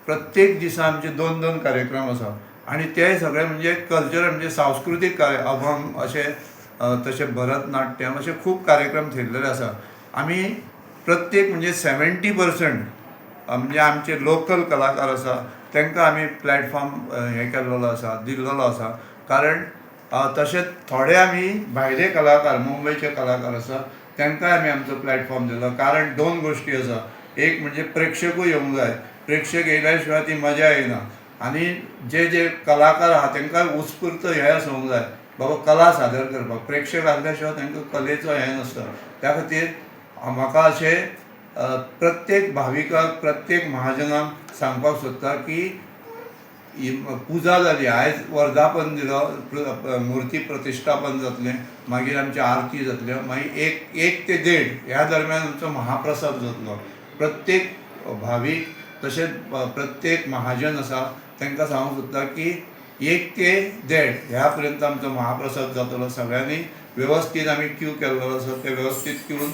प्रत्येक दिसा आमचे 2-2 कार्यक्रम आसा आणि ते सगळे म्हणजे कल्चरल म्हणजे सांस्कृतीक अभंग असे तसे भरतनाट्यम असे खूप कार्यक्रम थेयल्लेले आसा. आमी प्रत्येक म्हणजे 70% म्हणजे आमचे लोकल कलाकार आसा तांकां आमी प्लॅटफॉर्म हें केल्लो आसा, दिल्लो आसा. कारण तशेंच थोडे आमी भायले कलाकार मुंबयचे कलाकार आसा तांकांय आमी आमचो प्लॅटफॉर्म दिलो. कारण 2 गोश्टी आसा. एक म्हणजे प्रेक्षकूय येवंक जाय. प्रेक्षक येयल्या शिवाय ती मजा येना. आनी जे कलाकार आहा तांकां उत्स्फूर्त हें आसूंक जाय बाबा कला सादर करपाक. प्रेक्षक आसल्या शिवाय तांकां कलेचो हें नासता. त्या खातीर म्हाका अशें प्रत्येक भाविकाक प्रत्येक महाजनाक सांगपाक सोदता की पुजा जाली, आयज वर्धापन दिलो, मुर्ती प्रतिश्ठापन जातलें, मागीर आमची आरती जातल्यो, मागीर 1 ते 1:30 ह्या दरम्यान आमचो महाप्रसाद जातलो. प्रत्येक भावीक तशेंच प्रत्येक महाजन आसा तांकां सांगूंक सोदता की 1 ते 1:30 ह्या पर्यंत आमचो महाप्रसाद जातलो. सगळ्यांनी वेवस्थीत आमी क्यू केल्लो आसा, ते वेवस्थीत क्यून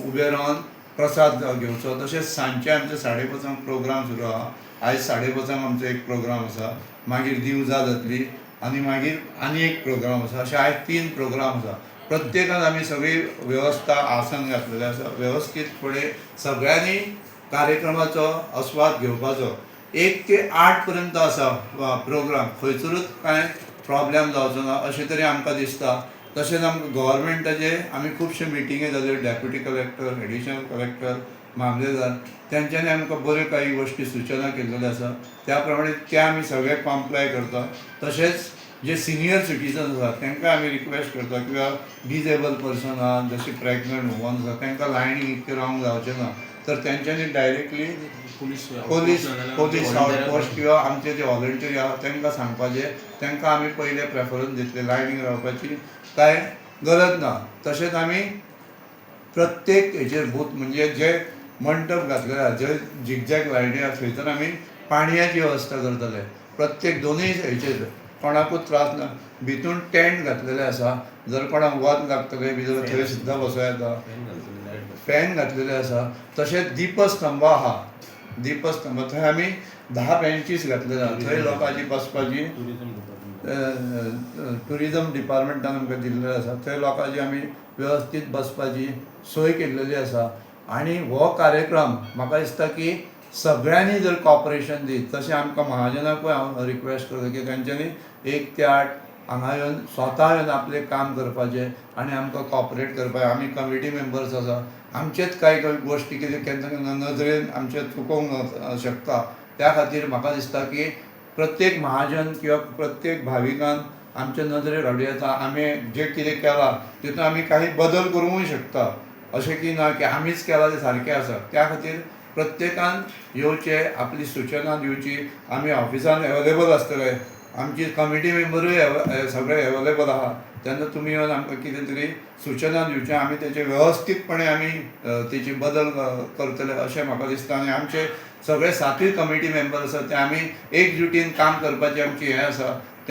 उबे रावन प्रसाद घेवचो. तशेंच सांजचे आमचे 5:30 प्रोग्राम सुरू आहा. आयज 5:30 आमचो एक प्रोग्राम आसा, मागीर दिवजा जातली आनी मागीर आनी एक प्रोग्राम आसा. अशे आयज 3 प्रोग्राम आसा. प्रत्येकान आमी सगळी वेवस्था आसन घातलेलें आसा. वेवस्थीतपणे सगळ्यांनी कार्यक्रमाचो आस्वाद घेवपाचो. 1 ते 8 पर्यंत आसा प्रोग्राम. खंयसरूच कांय प्रॉब्लेम जावचो ना अशें तरी आमकां दिसता. तशेंच आमकां गव्हर्मेंटाचे आमी खुबशे मिटिंगे जाल्यो, डेप्युटी कलेक्टर, एडिशनल कलेक्टर, मामलेदार तेंच्यांनी आमकां बऱ्यो काही गोश्टी सुचना केल्ल्यो आसा. त्या प्रमाणे ते आमी सगळे कॉम्प्लाय करता. तशेंच जे सिनियर सिटीजन आसा तांकां आमी रिक्वेस्ट करता किंवा डिजेबल पर्सन आहा, जशी प्रेग्नंट वुमन आसा तांकां लायनीक इतकें रावंक जावचें ना. तर तेंच्यांनी डायरेक्टली पोलीस आउटपोस्ट किंवा आमचे जे व्हॉलंटियरी आहा तांकां सांगपाचें. तांकां आमी पयले प्रेफरन्स दितले. लायनीक रावपाची कांय गरज ना. तशेंच आमी प्रत्येक हेचेर बूथ म्हणजे जे मंडप घातलेले आहा, जे झिगझॅग लायनी आहा थंयसर आमी पाणयाची वेवस्था करतले. प्रत्येक दोनूय हेचेर कोणाकूच त्रास ना. भितून टेंट घातलेले आसा. जर कोणाक वत लागतलें बी जाल्यार थंय सुद्दां बसूं येता. फॅन घातलेले आसा. तशेंच दिपस्तंभ आहा. दिपस्तंभ थंय आमी 10 बेंचीस घातलेले आहा. थंय लोकांची बसपाची ट्युरिजम डिपार्टमेंटान आमकां दिल्लें आसा. थंय लोकांची आमी वेवस्थीत बसपाची सोय केल्लेली आसा. आनी हो कार्यक्रम म्हाका दिसता की सगळ्यांनी जर कॉपरेशन दीत तशें आमकां महाजनाकूय हांव रिक्वेस्ट करता की तेंच्यांनी 1 ते 8 हांगा येवन स्वता येवन आपलें काम करपाचें आनी आमकां कॉपरेट करपाचें. आमी कमिटी मेंबर्स आसा. आमचेच कांय गोश्टी कितें केन्ना केन्ना नजरेन आमचे चुकोवंक शकता. त्या खातीर म्हाका दिसता की प्रत्येक महाजन किंवा प्रत्येक भाविकान आमचे नजरेर हाडूं येता. आमी जें कितें केलां तितून आमी काही बदल करूंकय शकता. अशें की ना की आमीच केलां तें सारकें आसा. त्या खातीर प्रत्येकान येवचें, आपली सुचना दिवची. आमी ऑफिसान एवेलेबल आसतले. आमची कमिटी मेंबरूय सगळे एवेलेबल आहा. तेन्ना तुमी येवन आमकां कितें तरी सुचना दिवचें. आमी तेचे वेवस्थीतपणे आमी तेची बदल करतले अशें म्हाका दिसता. आनी आमचे सगळे 7 कमिटी मेंबर आसा ते आमी एकजुटीन काम करपाची आमची हें आसा.